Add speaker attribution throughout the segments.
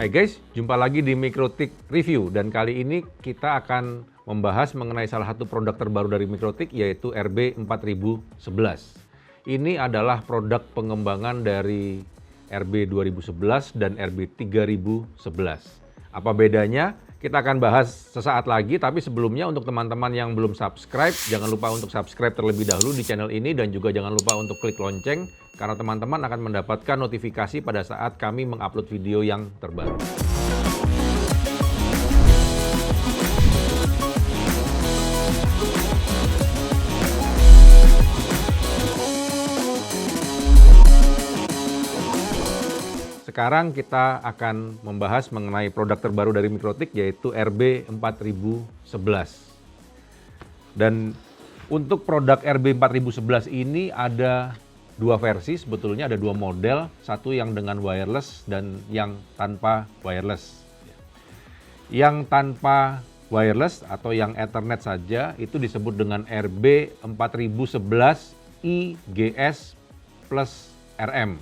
Speaker 1: Hai guys, jumpa lagi di Mikrotik Review dan kali ini kita akan membahas mengenai salah satu produk terbaru dari Mikrotik yaitu RB4011. Ini adalah produk pengembangan dari RB 2011 dan RB 3011. Apa bedanya? Kita akan bahas sesaat lagi, tapi sebelumnya untuk teman-teman yang belum subscribe, jangan lupa untuk subscribe terlebih dahulu di channel ini dan juga jangan lupa untuk klik lonceng karena teman-teman akan mendapatkan notifikasi pada saat kami mengupload video yang terbaru. Sekarang kita akan membahas mengenai produk terbaru dari Mikrotik yaitu RB4011. Dan untuk produk RB4011 ini ada dua versi, sebetulnya ada dua model, satu yang dengan wireless dan yang tanpa wireless. Yang tanpa wireless atau yang Ethernet saja itu disebut dengan RB4011 IGS plus RM.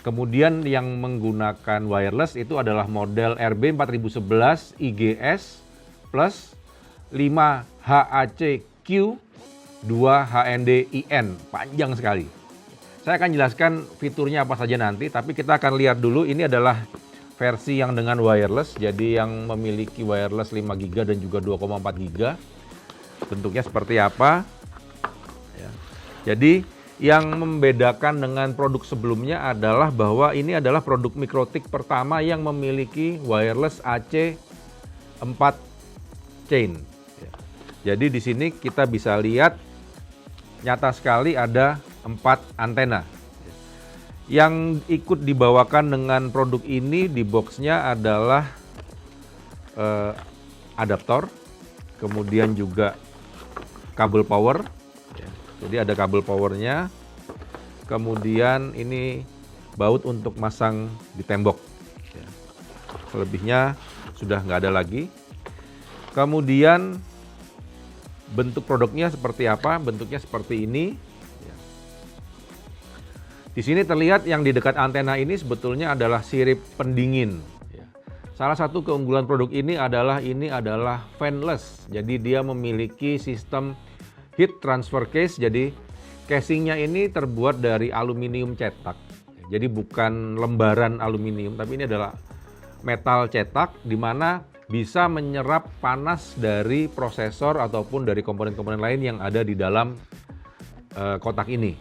Speaker 1: Kemudian yang menggunakan wireless itu adalah model RB4011 IGS plus 5HACQ 2HND-IN. Panjang sekali. Saya akan jelaskan fiturnya apa saja nanti, tapi kita akan lihat dulu ini adalah versi yang dengan wireless, jadi yang memiliki wireless 5GB dan juga 2,4GB. Bentuknya seperti apa? Ya. Jadi yang membedakan dengan produk sebelumnya adalah bahwa ini adalah produk Mikrotik pertama yang memiliki wireless AC 4 chain. Jadi di sini kita bisa lihat nyata sekali ada 4 antena. Yang ikut dibawakan dengan produk ini di boxnya adalah adaptor, kemudian juga kabel power. Jadi ada kabel powernya, kemudian ini baut untuk masang di tembok. Selebihnya sudah nggak ada lagi. Kemudian bentuk produknya seperti apa? Bentuknya seperti ini. Di sini terlihat yang di dekat antena ini sebetulnya adalah sirip pendingin. Salah satu keunggulan produk ini adalah fanless. Jadi dia memiliki sistem heat transfer case, jadi casingnya ini terbuat dari aluminium cetak. Jadi bukan lembaran aluminium, tapi ini adalah metal cetak di mana bisa menyerap panas dari prosesor ataupun dari komponen-komponen lain yang ada di dalam kotak ini.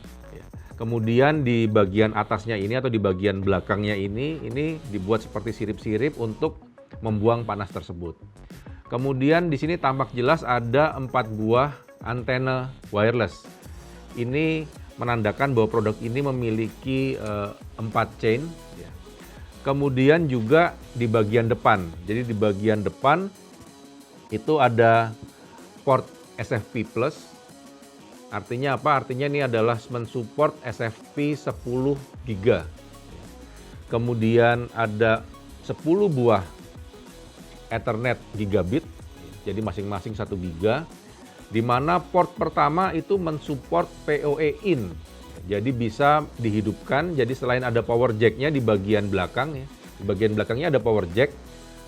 Speaker 1: Kemudian di bagian atasnya ini atau di bagian belakangnya ini dibuat seperti sirip-sirip untuk membuang panas tersebut. Kemudian di sini tampak jelas ada 4 buah antena wireless. Ini menandakan bahwa produk ini memiliki 4 chain. Kemudian juga di bagian depan. Jadi di bagian depan itu ada port SFP+. Artinya apa? Artinya ini adalah mensupport SFP 10GB. Kemudian ada 10 buah Ethernet gigabit. Jadi masing-masing 1 GB. Di mana port pertama itu mensupport PoE in. Jadi bisa dihidupkan, jadi selain ada power jack-nya di bagian belakang, di bagian belakangnya ada power jack,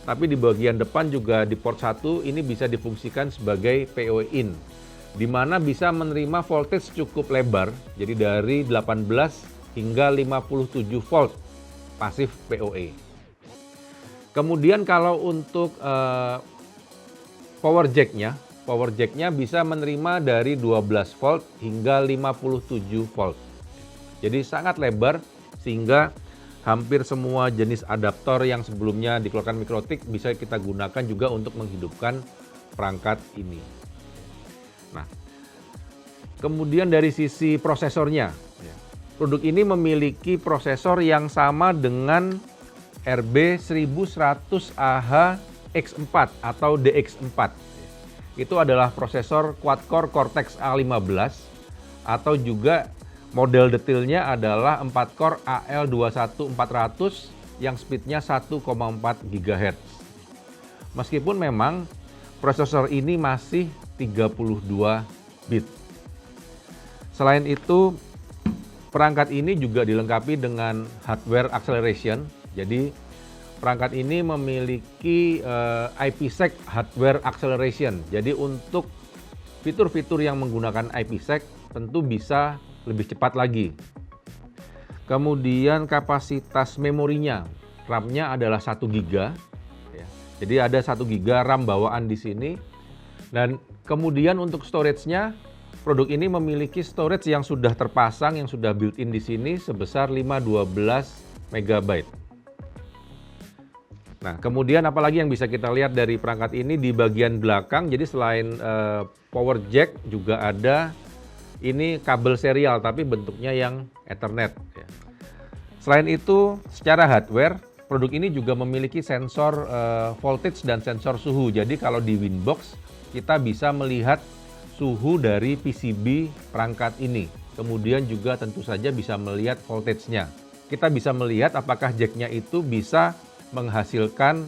Speaker 1: tapi di bagian depan juga di port 1 ini bisa difungsikan sebagai PoE in. Di mana bisa menerima voltage cukup lebar, jadi dari 18 hingga 57 volt pasif PoE. Kemudian kalau untuk power jack-nya bisa menerima dari 12 volt hingga 57 volt. Jadi sangat lebar sehingga hampir semua jenis adaptor yang sebelumnya dikeluarkan Mikrotik bisa kita gunakan juga untuk menghidupkan perangkat ini. Nah, kemudian dari sisi prosesornya, produk ini memiliki prosesor yang sama dengan RB1100AH X4 atau DX4. Itu adalah prosesor quad-core Cortex A15 atau juga model detailnya adalah 4-core AL21400 yang speednya 1,4 GHz. Meskipun memang prosesor ini masih 32 bit. Selain itu, perangkat ini juga dilengkapi dengan hardware acceleration. Jadi perangkat ini memiliki IPsec hardware acceleration. Jadi untuk fitur-fitur yang menggunakan IPsec tentu bisa lebih cepat lagi. Kemudian kapasitas memorinya, RAM-nya adalah 1 GB. Ya. Jadi ada 1 GB RAM bawaan di sini. Dan kemudian untuk storage-nya, produk ini memiliki storage yang sudah terpasang, yang sudah built-in di sini sebesar 512 MB. Nah, kemudian apalagi yang bisa kita lihat dari perangkat ini di bagian belakang, jadi selain power jack juga ada ini kabel serial tapi bentuknya yang Ethernet. Ya. Selain itu, secara hardware, produk ini juga memiliki sensor voltage dan sensor suhu. Jadi kalau di Winbox, kita bisa melihat suhu dari PCB perangkat ini. Kemudian juga tentu saja bisa melihat voltage-nya. Kita bisa melihat apakah jack-nya itu bisa menghasilkan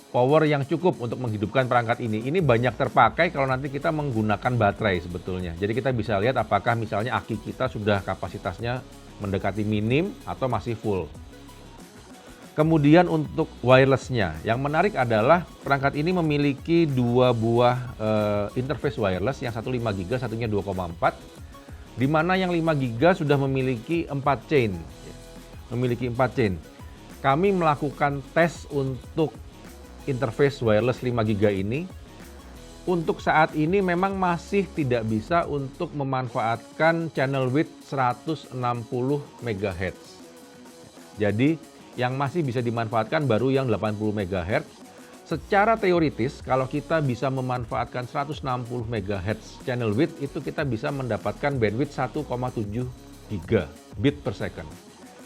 Speaker 1: power yang cukup untuk menghidupkan perangkat ini. Ini banyak terpakai kalau nanti kita menggunakan baterai sebetulnya. Jadi kita bisa lihat apakah misalnya aki kita sudah kapasitasnya mendekati minim atau masih full. Kemudian untuk wireless-nya, yang menarik adalah perangkat ini memiliki dua buah interface wireless, yang satu 5 GB, satunya 2,4, di mana yang 5 GB sudah memiliki 4 chain. Kami melakukan tes untuk interface wireless 5 GB ini. Untuk saat ini memang masih tidak bisa untuk memanfaatkan channel width 160 MHz. Jadi yang masih bisa dimanfaatkan baru yang 80 MHz. Secara teoritis kalau kita bisa memanfaatkan 160 MHz channel width itu kita bisa mendapatkan bandwidth 1,7 gigabit per second.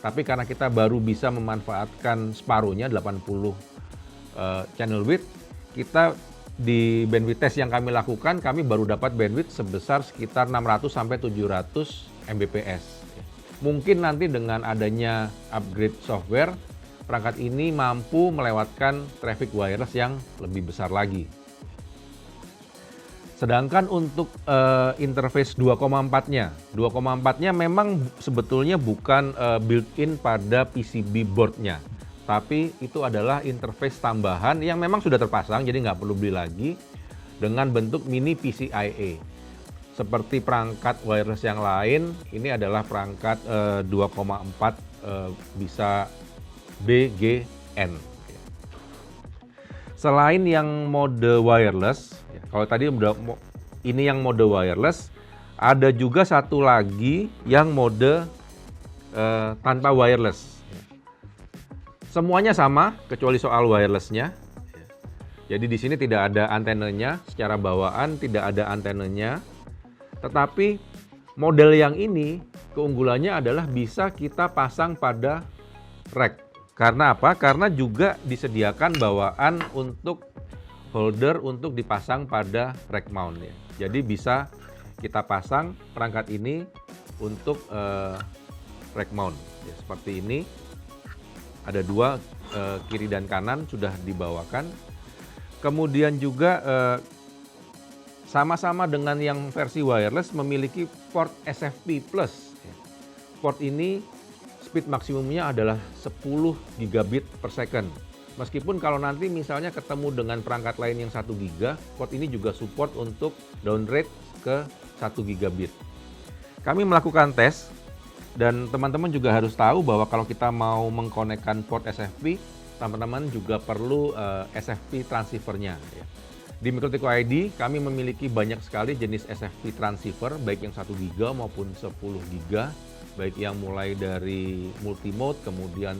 Speaker 1: Tapi karena kita baru bisa memanfaatkan separuhnya 80 channel width, kita di bandwidth test yang kami lakukan, kami baru dapat bandwidth sebesar sekitar 600 sampai 700 Mbps. Mungkin nanti dengan adanya upgrade software, perangkat ini mampu melewatkan traffic wireless yang lebih besar lagi. Sedangkan untuk interface 2,4-nya, 2,4-nya memang sebetulnya bukan built-in pada PCB board-nya. Tapi itu adalah interface tambahan yang memang sudah terpasang, jadi nggak perlu beli lagi, dengan bentuk mini PCIe. Seperti perangkat wireless yang lain, ini adalah perangkat 2,4 bisa BGN. Selain yang mode wireless, kalau tadi ini yang mode wireless, ada juga satu lagi yang mode tanpa wireless. Semuanya sama kecuali soal wirelessnya. Jadi di sini tidak ada antenanya, secara bawaan tidak ada antenanya. Tetapi model yang ini keunggulannya adalah bisa kita pasang pada rack. Karena apa? Karena juga disediakan bawaan untuk holder untuk dipasang pada rack mount ya. Jadi bisa kita pasang perangkat ini untuk rack mount ya, seperti ini. Ada dua, kiri dan kanan sudah dibawakan. Kemudian juga sama-sama dengan yang versi wireless memiliki port SFP+. Port ini speed maksimumnya adalah 10 gigabit per second. Meskipun kalau nanti misalnya ketemu dengan perangkat lain yang 1 giga, port ini juga support untuk downgrade ke 1 gigabit. Kami melakukan tes. Dan teman-teman juga harus tahu bahwa kalau kita mau mengkonekkan port SFP, teman-teman juga perlu SFP transceiver-nya. Ya. Di Mikrotik ID kami memiliki banyak sekali jenis SFP transceiver, baik yang 1 GB maupun 10 GB, baik yang mulai dari multimode, kemudian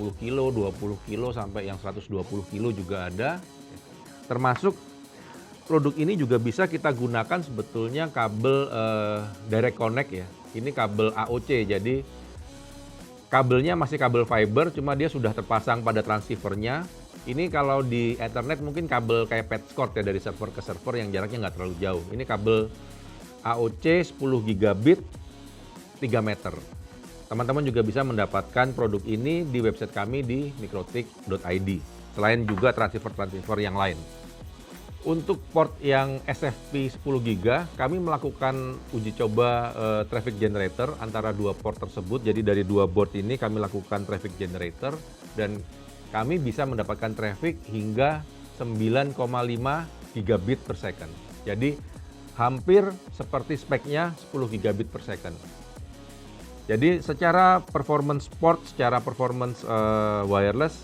Speaker 1: 10 kilo, 20 kilo, sampai yang 120 kilo juga ada. Termasuk produk ini juga bisa kita gunakan sebetulnya kabel direct connect ya. Ini kabel AOC, jadi kabelnya masih kabel fiber, cuma dia sudah terpasang pada transceivernya. Ini kalau di Ethernet mungkin kabel kayak patchcord ya, dari server ke server yang jaraknya nggak terlalu jauh. Ini kabel AOC 10 gigabit 3 meter. Teman-teman juga bisa mendapatkan produk ini di website kami di mikrotik.id. Selain juga transceiver-transceiver yang lain. Untuk port yang SFP 10 GB, kami melakukan uji coba traffic generator antara dua port tersebut. Jadi dari dua board ini kami lakukan traffic generator dan kami bisa mendapatkan traffic hingga 9,5 gigabit per second. Jadi hampir seperti speknya 10 gigabit per second. Jadi secara performance port, secara performance wireless,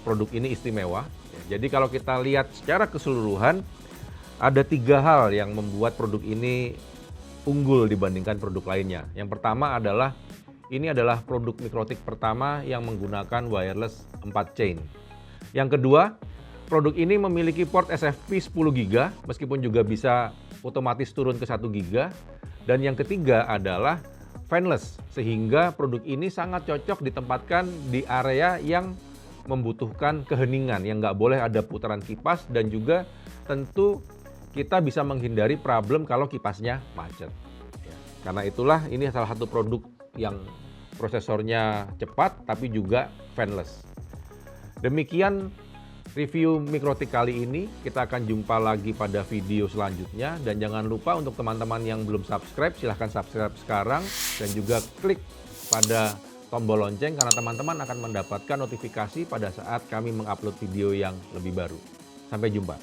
Speaker 1: produk ini istimewa. Jadi kalau kita lihat secara keseluruhan, ada 3 hal yang membuat produk ini unggul dibandingkan produk lainnya. Yang pertama adalah, ini adalah produk Mikrotik pertama yang menggunakan wireless 4 chain. Yang kedua, produk ini memiliki port SFP 10 GB, meskipun juga bisa otomatis turun ke 1 GB. Dan yang ketiga adalah fanless, sehingga produk ini sangat cocok ditempatkan di area yang membutuhkan keheningan, yang nggak boleh ada putaran kipas, dan juga tentu kita bisa menghindari problem kalau kipasnya macet. Karena itulah ini salah satu produk yang prosesornya cepat tapi juga fanless. Demikian review Mikrotik kali ini. Kita akan jumpa lagi pada video selanjutnya. Dan jangan lupa untuk teman-teman yang belum subscribe, silahkan subscribe sekarang. Dan juga klik pada tombol lonceng karena teman-teman akan mendapatkan notifikasi pada saat kami mengupload video yang lebih baru. Sampai jumpa.